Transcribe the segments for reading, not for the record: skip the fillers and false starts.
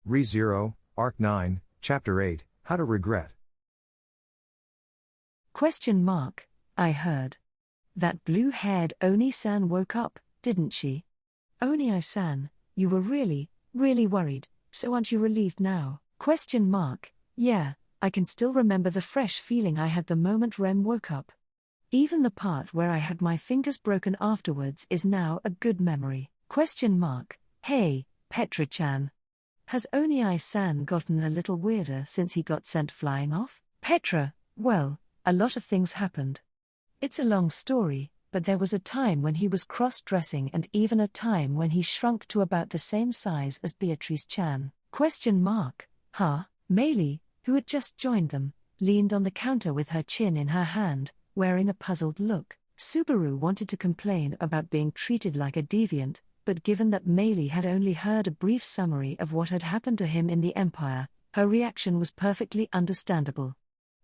Re:Zero, Arc 9, Chapter 8, How to Regret. I heard. That blue-haired Oni-san woke up, didn't she? Oni-san, you were really, really worried, so aren't you relieved now? Yeah, I can still remember the fresh feeling I had the moment Rem woke up. Even the part where I had my fingers broken afterwards is now a good memory. Hey, Petra-chan. Has Oni-san gotten a little weirder since he got sent flying off? Petra, well, a lot of things happened. It's a long story, but there was a time when he was cross-dressing and even a time when he shrunk to about the same size as Beatrice-chan. Meili, who had just joined them, leaned on the counter with her chin in her hand, wearing a puzzled look. Subaru wanted to complain about being treated like a deviant, but given that Meili had only heard a brief summary of what had happened to him in the Empire, her reaction was perfectly understandable.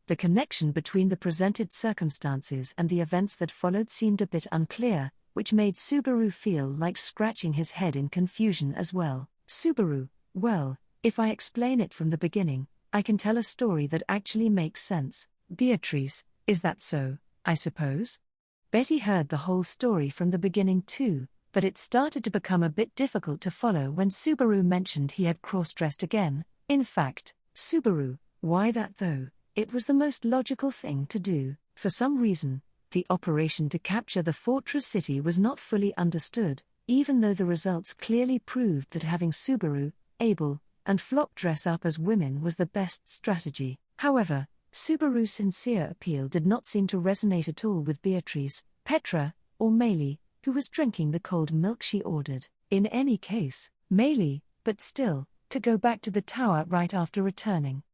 The connection between the presented circumstances and the events that followed seemed a bit unclear, which made Subaru feel like scratching his head in confusion as well. Subaru, well, if I explain it from the beginning, I can tell a story that actually makes sense. Beatrice, is that so, I suppose? Betty heard the whole story from the beginning too, but it started to become a bit difficult to follow when Subaru mentioned he had cross-dressed again. In fact, Subaru, why that though? It was the most logical thing to do. For some reason, the operation to capture the fortress city was not fully understood, even though the results clearly proved that having Subaru, Abel, and Flop dress up as women was the best strategy. However, Subaru's sincere appeal did not seem to resonate at all with Beatrice, Petra, or Meili, who was drinking the cold milk she ordered. In any case, Meili, but still, to go back to the tower right after returning.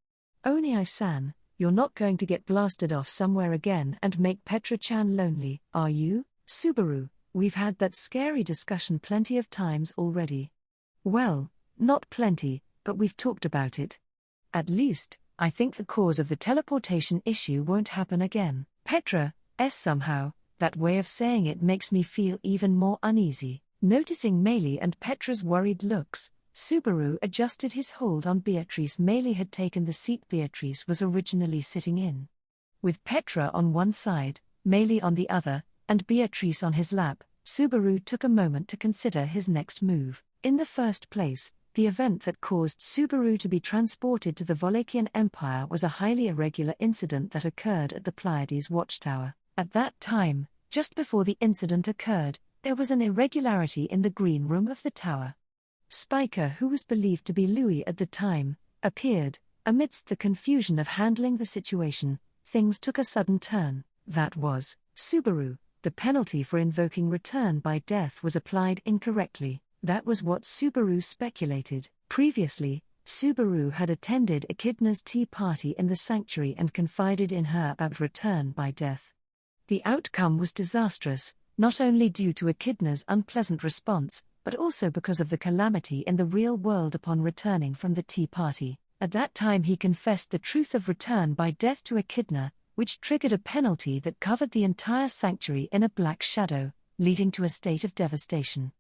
Oni-san, you're not going to get blasted off somewhere again and make Petra-chan lonely, are you? Subaru, we've had that scary discussion plenty of times already. Well, not plenty, but we've talked about it. At least, I think the cause of the teleportation issue won't happen again. Petra, somehow, that way of saying it makes me feel even more uneasy. Noticing Meili and Petra's worried looks, Subaru adjusted his hold on Beatrice. Meili had taken the seat Beatrice was originally sitting in. With Petra on one side, Meili on the other, and Beatrice on his lap, Subaru took a moment to consider his next move. In the first place, the event that caused Subaru to be transported to the Volakian Empire was a highly irregular incident that occurred at the Pleiades watchtower. At that time, just before the incident occurred, there was an irregularity in the green room of the tower. Spiker, who was believed to be Louis at the time, appeared. Amidst the confusion of handling the situation, things took a sudden turn. That was, Subaru, the penalty for invoking return by death was applied incorrectly. That was what Subaru speculated. Previously, Subaru had attended Echidna's tea party in the sanctuary and confided in her about return by death. The outcome was disastrous, not only due to Echidna's unpleasant response, but also because of the calamity in the real world upon returning from the tea party. At that time he confessed the truth of return by death to Echidna, which triggered a penalty that covered the entire sanctuary in a black shadow, leading to a state of devastation.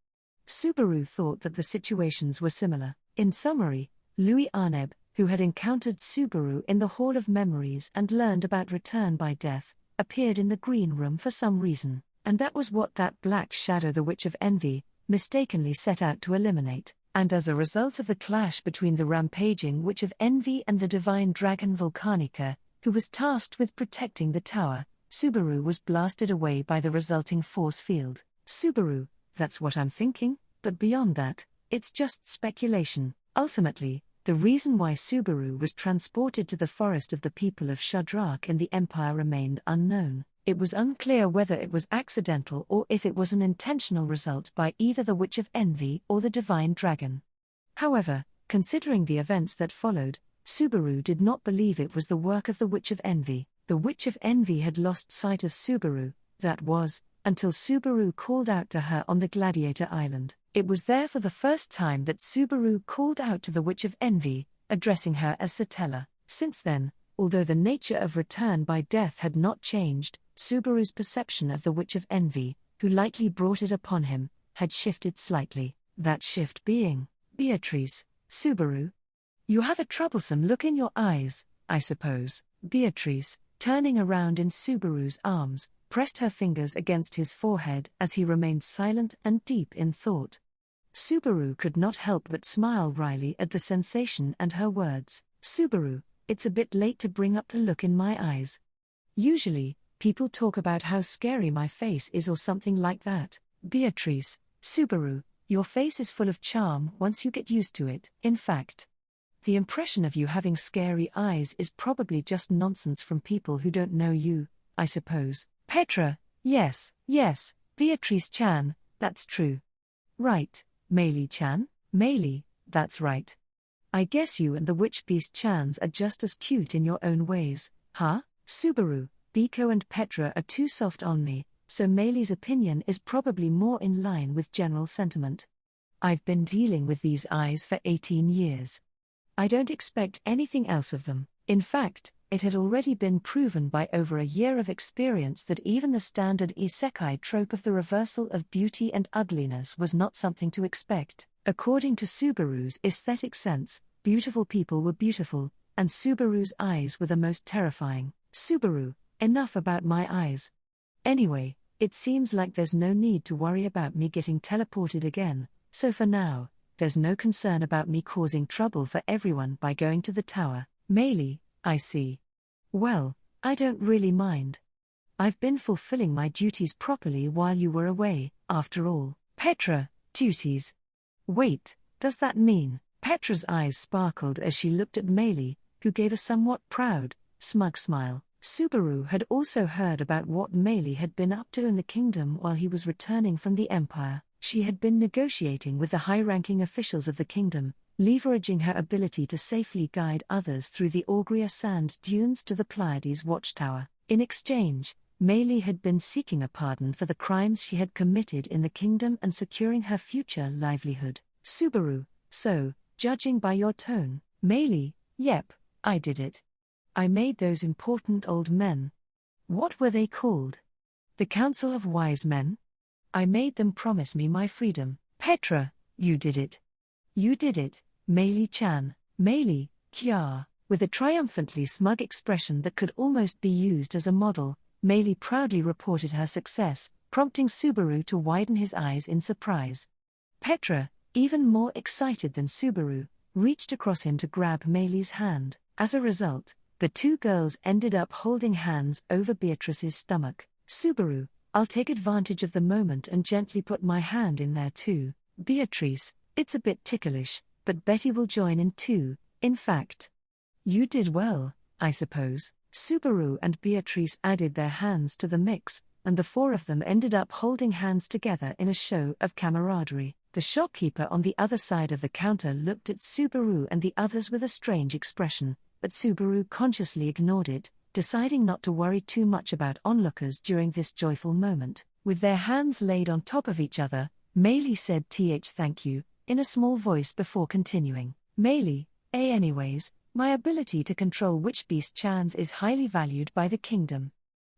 Subaru thought that the situations were similar. In summary, Louis Arneb, who had encountered Subaru in the Hall of Memories and learned about return by death, appeared in the green room for some reason, and that was what that black shadow the Witch of Envy mistakenly set out to eliminate. And as a result of the clash between the rampaging Witch of Envy and the divine dragon Volcanica, who was tasked with protecting the tower, Subaru was blasted away by the resulting force field. Subaru, that's what I'm thinking, but beyond that, it's just speculation. Ultimately, the reason why Subaru was transported to the forest of the people of Shudrak in the Empire remained unknown. It was unclear whether it was accidental or if it was an intentional result by either the Witch of Envy or the Divine Dragon. However, considering the events that followed, Subaru did not believe it was the work of the Witch of Envy. The Witch of Envy had lost sight of Subaru, that was, until Subaru called out to her on the Gladiator Island. It was there for the first time that Subaru called out to the Witch of Envy, addressing her as Satella. Since then, although the nature of return by death had not changed, Subaru's perception of the Witch of Envy, who lightly brought it upon him, had shifted slightly. That shift being, Beatrice, Subaru. You have a troublesome look in your eyes, I suppose. Beatrice, turning around in Subaru's arms, pressed her fingers against his forehead as he remained silent and deep in thought. Subaru could not help but smile wryly at the sensation and her words. Subaru, it's a bit late to bring up the look in my eyes. Usually, people talk about how scary my face is or something like that. Beatrice, Subaru, your face is full of charm once you get used to it. In fact, the impression of you having scary eyes is probably just nonsense from people who don't know you, I suppose. Petra, yes, Beatrice-chan, that's true. Right, Meili-chan? Meili, that's right. I guess you and the witch beast-chans are just as cute in your own ways, huh? Subaru, Biko and Petra are too soft on me, so Meili's opinion is probably more in line with general sentiment. I've been dealing with these eyes for 18 years. I don't expect anything else of them. In fact, it had already been proven by over a year of experience that even the standard isekai trope of the reversal of beauty and ugliness was not something to expect. According to Subaru's aesthetic sense, beautiful people were beautiful, and Subaru's eyes were the most terrifying. Subaru, enough about my eyes. Anyway, it seems like there's no need to worry about me getting teleported again, so for now, there's no concern about me causing trouble for everyone by going to the tower. Meili, I see. Well, I don't really mind. I've been fulfilling my duties properly while you were away, after all. Petra, duties. Wait, does that mean? Petra's eyes sparkled as she looked at Meili, who gave a somewhat proud, smug smile. Subaru had also heard about what Meili had been up to in the kingdom while he was returning from the Empire. She had been negotiating with the high-ranking officials of the kingdom, leveraging her ability to safely guide others through the Augria sand dunes to the Pleiades watchtower. In exchange, Meili had been seeking a pardon for the crimes she had committed in the kingdom and securing her future livelihood. Subaru, so, judging by your tone, Meili, yep, I did it. I made those important old men. What were they called? The Council of Wise Men? I made them promise me my freedom. Petra, you did it. You did it, Meili-chan. Meili, kya. With a triumphantly smug expression that could almost be used as a model, Meili proudly reported her success, prompting Subaru to widen his eyes in surprise. Petra, even more excited than Subaru, reached across him to grab Meili's hand. As a result, the two girls ended up holding hands over Beatrice's stomach. Subaru, I'll take advantage of the moment and gently put my hand in there too. Beatrice, it's a bit ticklish, but Betty will join in too. In fact, you did well, I suppose. Subaru and Beatrice added their hands to the mix, and the four of them ended up holding hands together in a show of camaraderie. The shopkeeper on the other side of the counter looked at Subaru and the others with a strange expression, but Subaru consciously ignored it, deciding not to worry too much about onlookers during this joyful moment. With their hands laid on top of each other, Meili said thank you, in a small voice before continuing. Meili, anyways, my ability to control witch beast chans is highly valued by the kingdom.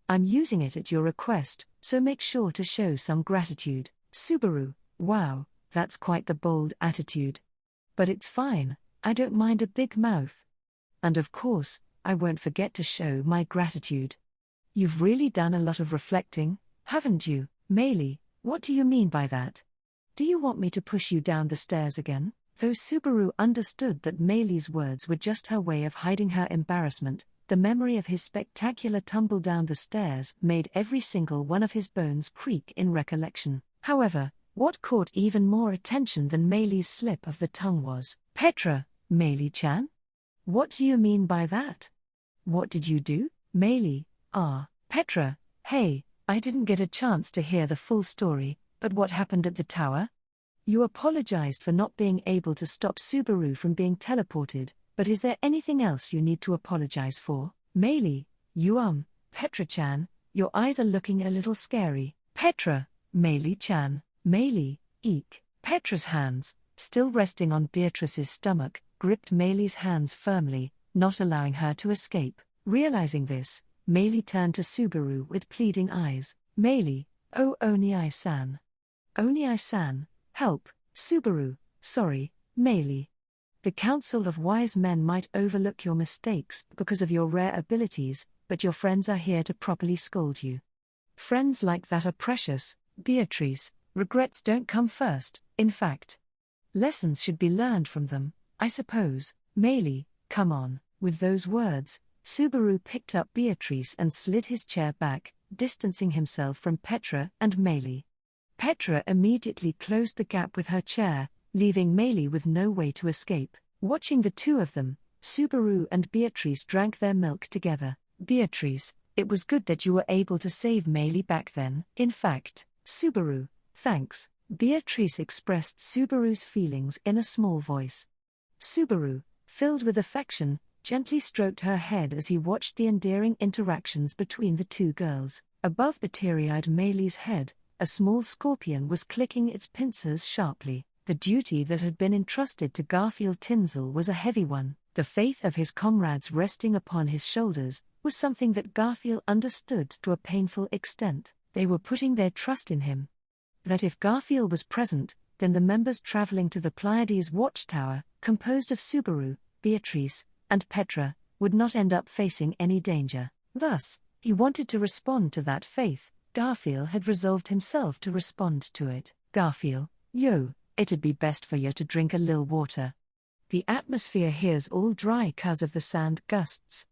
I'm using it at your request, so make sure to show some gratitude. Subaru, wow, that's quite the bold attitude. But it's fine, I don't mind a big mouth. And of course, I won't forget to show my gratitude. You've really done a lot of reflecting, haven't you? Meili, what do you mean by that? Do you want me to push you down the stairs again? Though Subaru understood that Meili's words were just her way of hiding her embarrassment, the memory of his spectacular tumble down the stairs made every single one of his bones creak in recollection. However, what caught even more attention than Meili's slip of the tongue was, Petra, Meili-chan? What do you mean by that? What did you do? Meili, Petra, hey, I didn't get a chance to hear the full story, but what happened at the tower? You apologized for not being able to stop Subaru from being teleported, but is there anything else you need to apologize for? Meili, Petra-chan, your eyes are looking a little scary. Petra, Meili-chan. Meili, eek. Petra's hands, still resting on Beatrice's stomach, gripped Meili's hands firmly, not allowing her to escape. Realizing this, Meili turned to Subaru with pleading eyes. Meili, oh Onii-san. Onii-san, help. Subaru, sorry, Meili. The council of wise men might overlook your mistakes because of your rare abilities, but your friends are here to properly scold you. Friends like that are precious, Beatrice. Regrets don't come first, in fact. Lessons should be learned from them, I suppose. Meili, come on. With those words, Subaru picked up Beatrice and slid his chair back, distancing himself from Petra and Meili. Petra immediately closed the gap with her chair, leaving Meili with no way to escape. Watching the two of them, Subaru and Beatrice drank their milk together. Beatrice, it was good that you were able to save Meili back then. In fact, Subaru, thanks. Beatrice expressed Subaru's feelings in a small voice. Subaru, filled with affection, gently stroked her head as he watched the endearing interactions between the two girls. Above the teary-eyed Meili's head, a small scorpion was clicking its pincers sharply. The duty that had been entrusted to Garfield Tinsel was a heavy one. The faith of his comrades resting upon his shoulders was something that Garfield understood to a painful extent. They were putting their trust in him. That if Garfield was present, then the members traveling to the Pleiades watchtower, composed of Subaru, Beatrice, and Petra, would not end up facing any danger. Thus, he wanted to respond to that faith. Garfield had resolved himself to respond to it. Garfield, yo, it'd be best for you to drink a lil water. The atmosphere here's all dry 'cause of the sand gusts.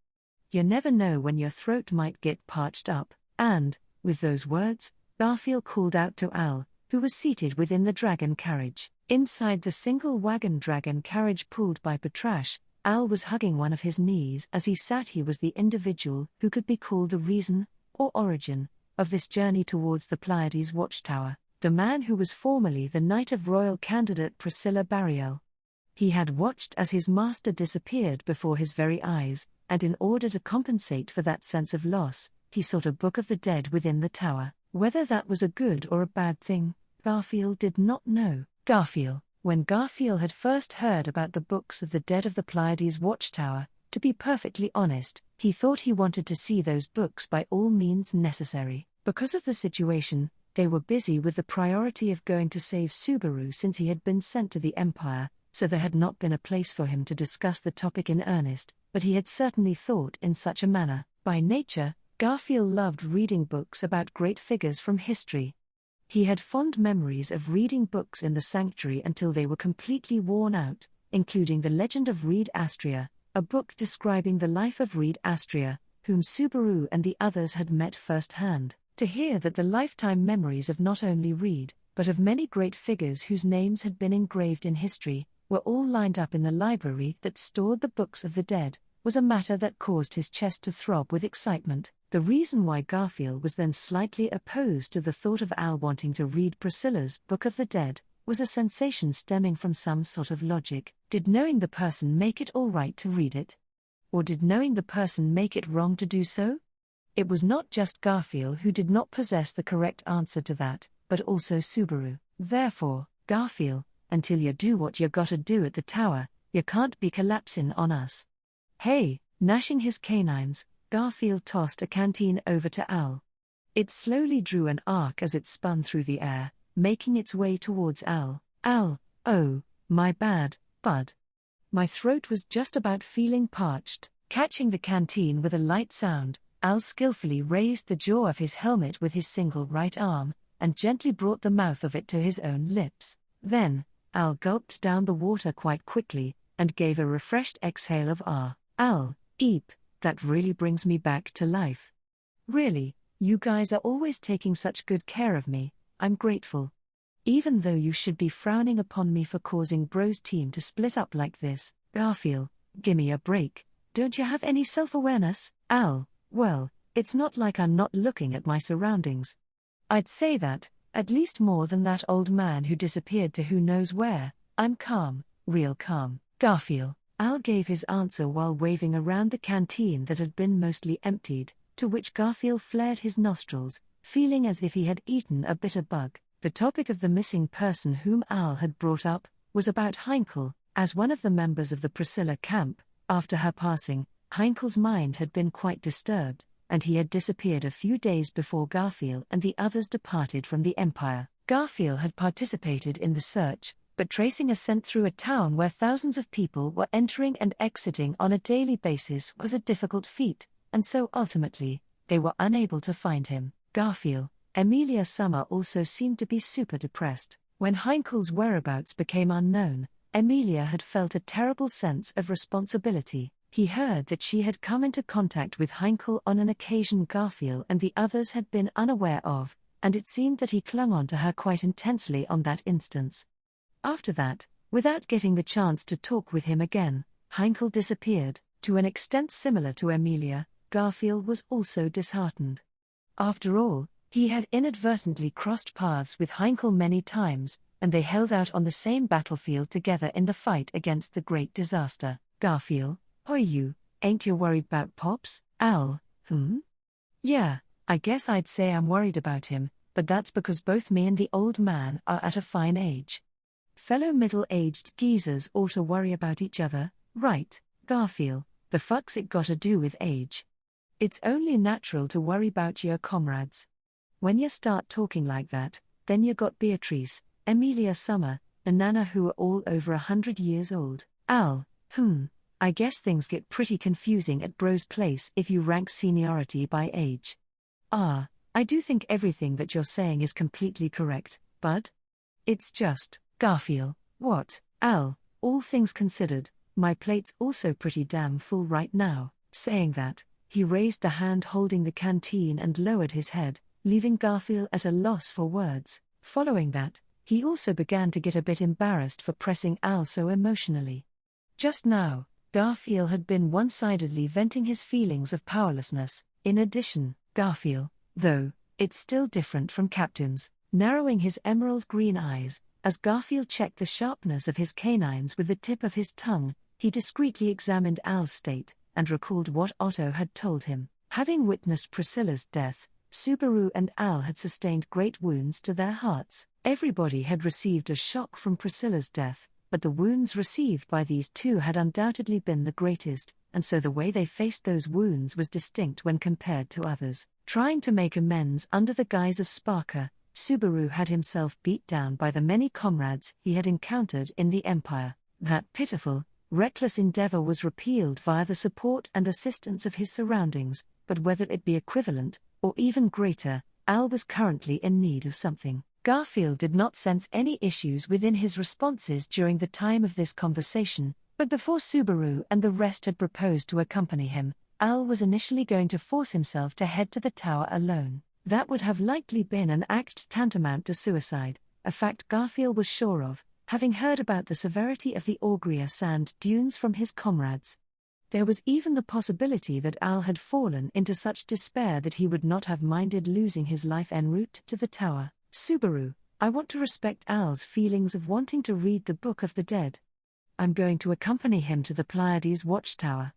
You never know when your throat might get parched up. And, with those words, Garfield called out to Al, who was seated within the dragon carriage. Inside the single wagon dragon carriage pulled by Patrash, Al was hugging one of his knees as he sat. He was the individual who could be called the reason, or origin, of this journey towards the Pleiades watchtower, the man who was formerly the knight of royal candidate Priscilla Bariel. He had watched as his master disappeared before his very eyes, and in order to compensate for that sense of loss, he sought a book of the dead within the tower. Whether that was a good or a bad thing, Garfield did not know. When Garfield had first heard about the books of the dead of the Pleiades watchtower, to be perfectly honest, he thought he wanted to see those books by all means necessary. Because of the situation, they were busy with the priority of going to save Subaru since he had been sent to the Empire, so there had not been a place for him to discuss the topic in earnest, but he had certainly thought in such a manner. By nature, Garfield loved reading books about great figures from history. He had fond memories of reading books in the sanctuary until they were completely worn out, including The Legend of Reed Astria, a book describing the life of Reed Astria, whom Subaru and the others had met firsthand. To hear that the lifetime memories of not only Reed, but of many great figures whose names had been engraved in history, were all lined up in the library that stored the books of the dead, was a matter that caused his chest to throb with excitement. The reason why Garfield was then slightly opposed to the thought of Al wanting to read Priscilla's Book of the Dead was a sensation stemming from some sort of logic. Did knowing the person make it all right to read it? Or did knowing the person make it wrong to do so? It was not just Garfield who did not possess the correct answer to that, but also Subaru. Therefore, Garfield, until you do what you gotta do at the tower, you can't be collapsing on us. Hey, gnashing his canines, Garfield tossed a canteen over to Al. It slowly drew an arc as it spun through the air, making its way towards Al. Al, oh, my bad, bud. My throat was just about feeling parched. Catching the canteen with a light sound, Al skillfully raised the jaw of his helmet with his single right arm, and gently brought the mouth of it to his own lips. Then, Al gulped down the water quite quickly, and gave a refreshed exhale of Al, eep, that really brings me back to life. Really, you guys are always taking such good care of me, I'm grateful. Even though you should be frowning upon me for causing Bro's team to split up like this. Garfield, gimme a break, don't you have any self-awareness? Al, well, it's not like I'm not looking at my surroundings. I'd say that, at least more than that old man who disappeared to who knows where. I'm calm, real calm. Garfield, Al gave his answer while waving around the canteen that had been mostly emptied, to which Garfield flared his nostrils, feeling as if he had eaten a bitter bug. The topic of the missing person whom Al had brought up was about Heinkel. As one of the members of the Priscilla camp, after her passing, Heinkel's mind had been quite disturbed, and he had disappeared a few days before Garfield and the others departed from the Empire. Garfield had participated in the search, But tracing a scent through a town where thousands of people were entering and exiting on a daily basis was a difficult feat, and so ultimately, they were unable to find him. Garfield, Emilia Summer also seemed to be super depressed. When Heinkel's whereabouts became unknown, Emilia had felt a terrible sense of responsibility. He heard that she had come into contact with Heinkel on an occasion Garfield and the others had been unaware of, and it seemed that he clung on to her quite intensely on that instance. After that, without getting the chance to talk with him again, Heinkel disappeared. To an extent similar to Emilia, Garfield was also disheartened. After all, he had inadvertently crossed paths with Heinkel many times, and they held out on the same battlefield together in the fight against the Great Disaster. Garfield, "Oi you, ain't you worried 'bout Pops, Al, Yeah, I guess I'd say I'm worried about him, but that's because both me and the old man are at a fine age. Fellow middle-aged geezers ought to worry about each other, right, Garfield, the fuck's it gotta do with age? It's only natural to worry 'bout your comrades. When you start talking like that, then you got Beatrice, Emilia Summer, and Nana who are all over 100 years old. Al, I guess things get pretty confusing at Bro's place if you rank seniority by age. I do think everything that you're saying is completely correct, bud. It's just, Garfield, what, Al, all things considered, my plate's also pretty damn full right now." Saying that, he raised the hand holding the canteen and lowered his head, leaving Garfield at a loss for words. Following that, he also began to get a bit embarrassed for pressing Al so emotionally. Just now, Garfield had been one-sidedly venting his feelings of powerlessness. In addition, Garfield, though, it's still different from Captain's, narrowing his emerald green eyes, as Garfield checked the sharpness of his canines with the tip of his tongue, he discreetly examined Al's state, and recalled what Otto had told him. Having witnessed Priscilla's death, Subaru and Al had sustained great wounds to their hearts. Everybody had received a shock from Priscilla's death, but the wounds received by these two had undoubtedly been the greatest, and so the way they faced those wounds was distinct when compared to others. Trying to make amends under the guise of Sparker, Subaru had himself beat down by the many comrades he had encountered in the Empire. That pitiful, reckless endeavor was repealed via the support and assistance of his surroundings, but whether it be equivalent, or even greater, Al was currently in need of something. Garfield did not sense any issues within his responses during the time of this conversation, but before Subaru and the rest had proposed to accompany him, Al was initially going to force himself to head to the tower alone. That would have likely been an act tantamount to suicide, a fact Garfield was sure of, having heard about the severity of the Augria sand dunes from his comrades. There was even the possibility that Al had fallen into such despair that he would not have minded losing his life en route to the tower. Subaru, I want to respect Al's feelings of wanting to read the Book of the Dead. I'm going to accompany him to the Pleiades watchtower.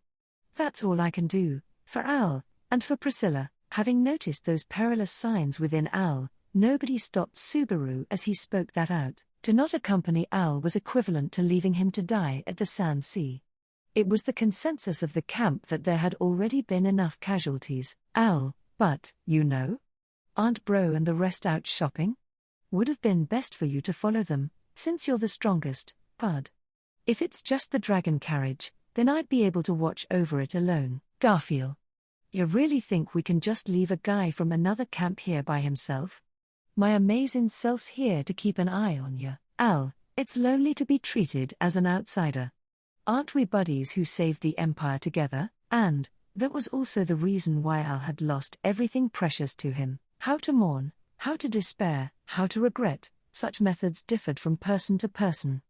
That's all I can do, for Al, and for Priscilla. Having noticed those perilous signs within Al, nobody stopped Subaru as he spoke that out. To not accompany Al was equivalent to leaving him to die at the Sand Sea. It was the consensus of the camp that there had already been enough casualties. Al, but, aren't Bro and the rest out shopping? Would have been best for you to follow them, since you're the strongest, bud. If it's just the dragon carriage, then I'd be able to watch over it alone. Garfield, you really think we can just leave a guy from another camp here by himself? My amazing self's here to keep an eye on you. Al, it's lonely to be treated as an outsider. Aren't we buddies who saved the Empire together? And that was also the reason why Al had lost everything precious to him. How to mourn, how to despair, how to regret, such methods differed from person to person.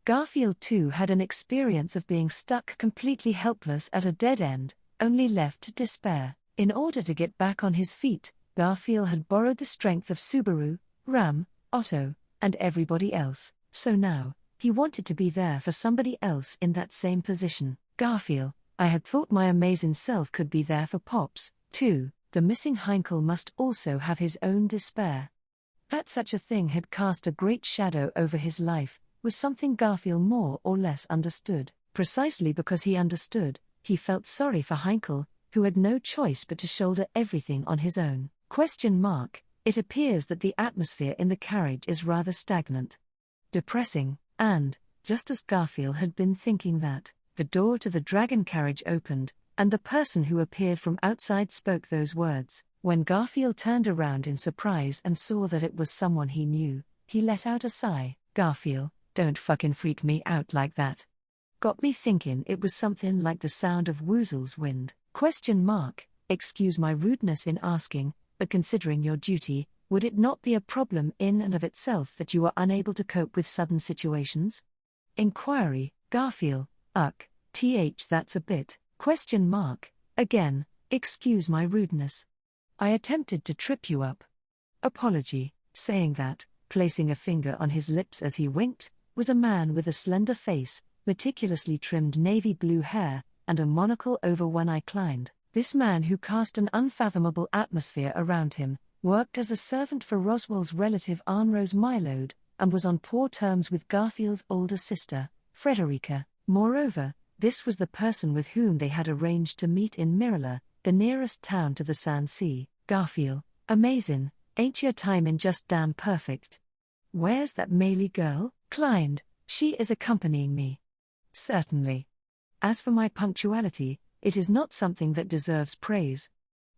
Garfield too had an experience of being stuck completely helpless at a dead end, only left to despair. In order to get back on his feet, Garfield had borrowed the strength of Subaru, Ram, Otto, and everybody else, so now, he wanted to be there for somebody else in that same position. Garfield, I had thought my amazing self could be there for Pops, too. The missing Heinkel must also have his own despair. That such a thing had cast a great shadow over his life, was something Garfield more or less understood. Precisely because he understood, he felt sorry for Heinkel, who had no choice but to shoulder everything on his own. It appears that the atmosphere in the carriage is rather stagnant. Depressing, And, just as Garfield had been thinking that, the door to the dragon carriage opened, and the person who appeared from outside spoke those words. When Garfield turned around in surprise and saw that it was someone he knew, he let out a sigh. Garfield, don't fucking freak me out like that. Got me thinking it was something like the sound of Woozle's wind. ? Excuse my rudeness in asking, but considering your duty, would it not be a problem in and of itself that you are unable to cope with sudden situations? Inquiry, Garfield, that's a bit. ? Again, excuse my rudeness. I attempted to trip you up. Apology. Saying that, placing a finger on his lips as he winked, was a man with a slender face, meticulously trimmed navy blue hair, and a monocle over one eye. This man, who cast an unfathomable atmosphere around him, worked as a servant for Roswell's relative Arnrose Mylode, and was on poor terms with Garfield's older sister, Frederica. Moreover, this was the person with whom they had arranged to meet in Mirala, the nearest town to the Sand Sea. Garfield, amazing, ain't your timing just damn perfect? Where's that Maylie girl? She is accompanying me. Certainly. As for my punctuality, it is not something that deserves praise.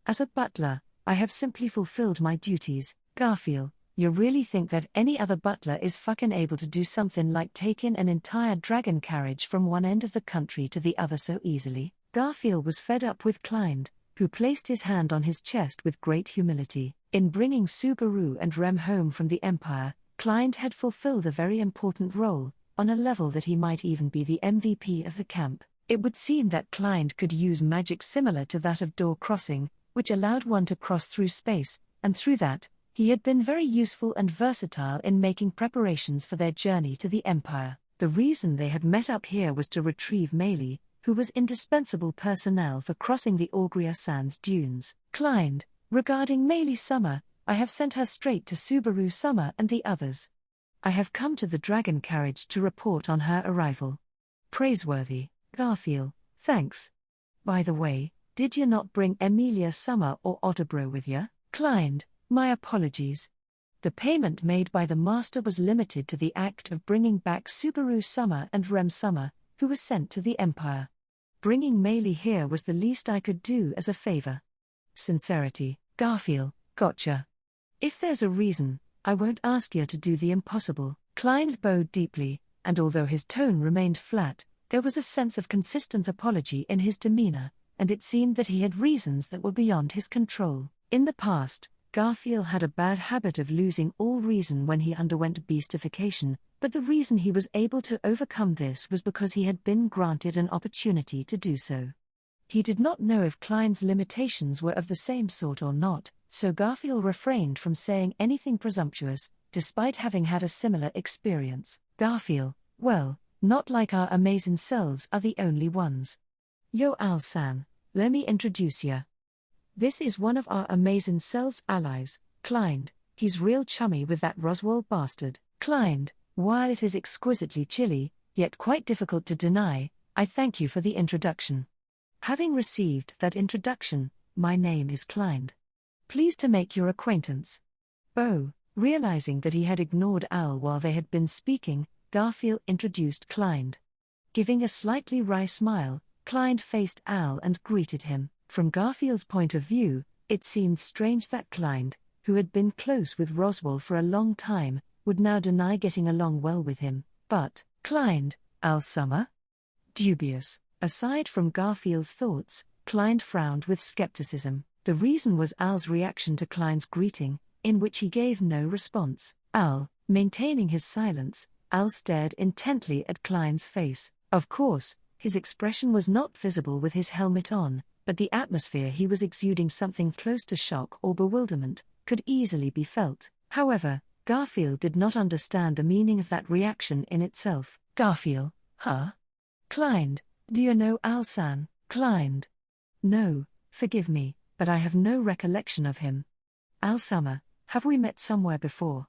As a butler, I have simply fulfilled my duties. Garfield, you really think that any other butler is fucking able to do something like taking an entire dragon carriage from one end of the country to the other so easily? Garfield was fed up with Klein, who placed his hand on his chest with great humility. In bringing Subaru and Rem home from the Empire, Klein had fulfilled a very important role, on a level that he might even be the MVP of the camp. It would seem that Klein could use magic similar to that of door crossing, which allowed one to cross through space, and through that, he had been very useful and versatile in making preparations for their journey to the Empire. The reason they had met up here was to retrieve Maylie, who was indispensable personnel for crossing the Augria sand dunes. Regarding Maylie Summer, I have sent her straight to Subaru Summer and the others. I have come to the dragon carriage to report on her arrival. Praiseworthy, Garfield, thanks. By the way, did you not bring Emilia Summer or Otterbro with you? My apologies. The payment made by the master was limited to the act of bringing back Subaru Summer and Rem Summer, who was sent to the Empire. Bringing Maylie here was the least I could do as a favor. Sincerity, Garfield, gotcha. If there's a reason, I won't ask you to do the impossible. Klein bowed deeply, and although his tone remained flat, there was a sense of consistent apology in his demeanor, and it seemed that he had reasons that were beyond his control. In the past, Garfield had a bad habit of losing all reason when he underwent beastification, but the reason he was able to overcome this was because he had been granted an opportunity to do so. He did not know if Klein's limitations were of the same sort or not, so Garfield refrained from saying anything presumptuous, despite having had a similar experience. Garfield, well, not like our amazing selves are the only ones. Yo Al-san, let me introduce ya. This is one of our amazing selves allies, Klein. He's real chummy with that Roswell bastard. Klein, while it is exquisitely chilly, yet quite difficult to deny, I thank you for the introduction. Having received that introduction, my name is Klein. Pleased to make your acquaintance. Bo, realizing that he had ignored Al while they had been speaking, Garfield introduced Klein. Giving a slightly wry smile, Klein faced Al and greeted him. From Garfield's point of view, it seemed strange that Klein, who had been close with Roswell for a long time, would now deny getting along well with him. But, Klein, Al Summer? Dubious. Aside from Garfield's thoughts, Klein frowned with skepticism. The reason was Al's reaction to Klein's greeting, in which he gave no response. Al, maintaining his silence, Al stared intently at Klein's face. Of course, his expression was not visible with his helmet on, but the atmosphere he was exuding, something close to shock or bewilderment, could easily be felt. However, Garfield did not understand the meaning of that reaction in itself. Garfield, huh? Klein, do you know Al-san? Klein. No, forgive me, but I have no recollection of him. Al Summer, have we met somewhere before?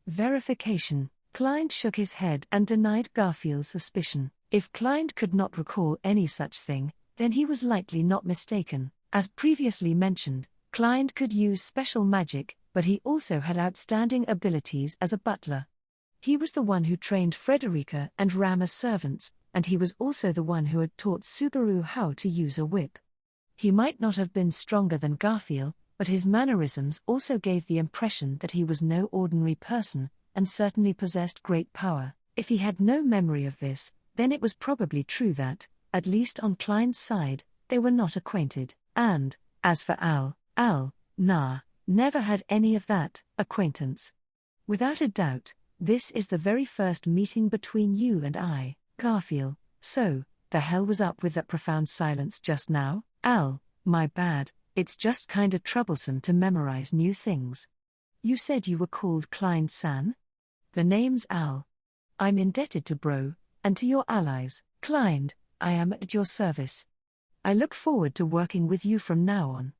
Verification. Klein shook his head and denied Garfield's suspicion. If Klein could not recall any such thing, then he was likely not mistaken. As previously mentioned, Klein could use special magic, but he also had outstanding abilities as a butler. He was the one who trained Frederica and Ram as servants, and he was also the one who had taught Subaru how to use a whip. He might not have been stronger than Garfield, but his mannerisms also gave the impression that he was no ordinary person, and certainly possessed great power. If he had no memory of this, then it was probably true that, at least on Klein's side, they were not acquainted. And, as for Al, never had any of that acquaintance. Without a doubt, this is the very first meeting between you and I, Garfield. So, the hell was up with that profound silence just now? Al, my bad, it's just kinda troublesome to memorize new things. You said you were called Klein-san? The name's Al. I'm indebted to Bro, and to your allies. Klein, I am at your service. I look forward to working with you from now on.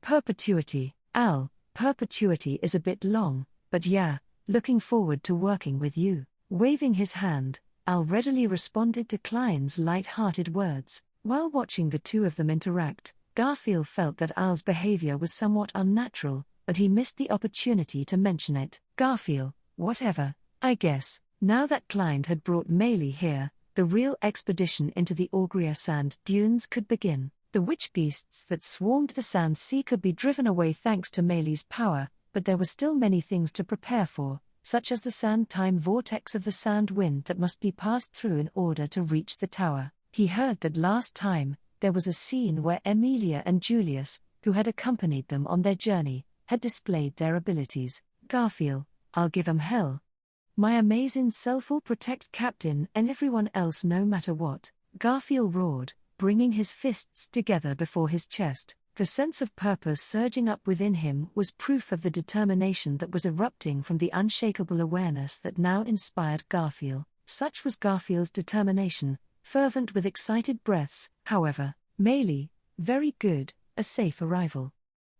Perpetuity, Al, perpetuity is a bit long, but yeah, looking forward to working with you. Waving his hand, Al readily responded to Klein's light-hearted words. While watching the two of them interact, Garfield felt that Al's behavior was somewhat unnatural, but he missed the opportunity to mention it. Garfield, whatever, I guess, now that Klein had brought Meili here, the real expedition into the Augria sand dunes could begin. The witch beasts that swarmed the sand sea could be driven away thanks to Meili's power, but there were still many things to prepare for, such as the sand-time vortex of the sand wind that must be passed through in order to reach the tower. He heard that last time, there was a scene where Emilia and Julius, who had accompanied them on their journey, had displayed their abilities. Garfield, I'll give 'em hell. My amazing self'll protect Captain and everyone else no matter what. Garfield roared, bringing his fists together before his chest. The sense of purpose surging up within him was proof of the determination that was erupting from the unshakable awareness that now inspired Garfield. Such was Garfield's determination, fervent with excited breaths. However, Meili, very good, a safe arrival.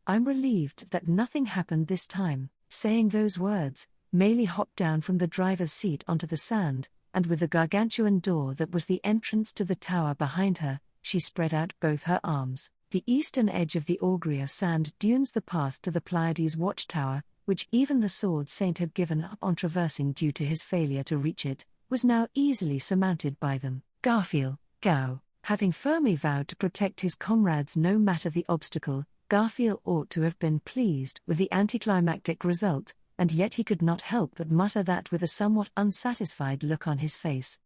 I'm relieved that nothing happened this time. Saying those words, Meili hopped down from the driver's seat onto the sand, and with the gargantuan door that was the entrance to the tower behind her, she spread out both her arms. The eastern edge of the Augria sand dunes, the path to the Pleiades watchtower, which even the Sword Saint had given up on traversing due to his failure to reach it, was now easily surmounted by them. Garfield, Gao, having firmly vowed to protect his comrades no matter the obstacle, Garfield ought to have been pleased with the anticlimactic result, and yet he could not help but mutter that with a somewhat unsatisfied look on his face.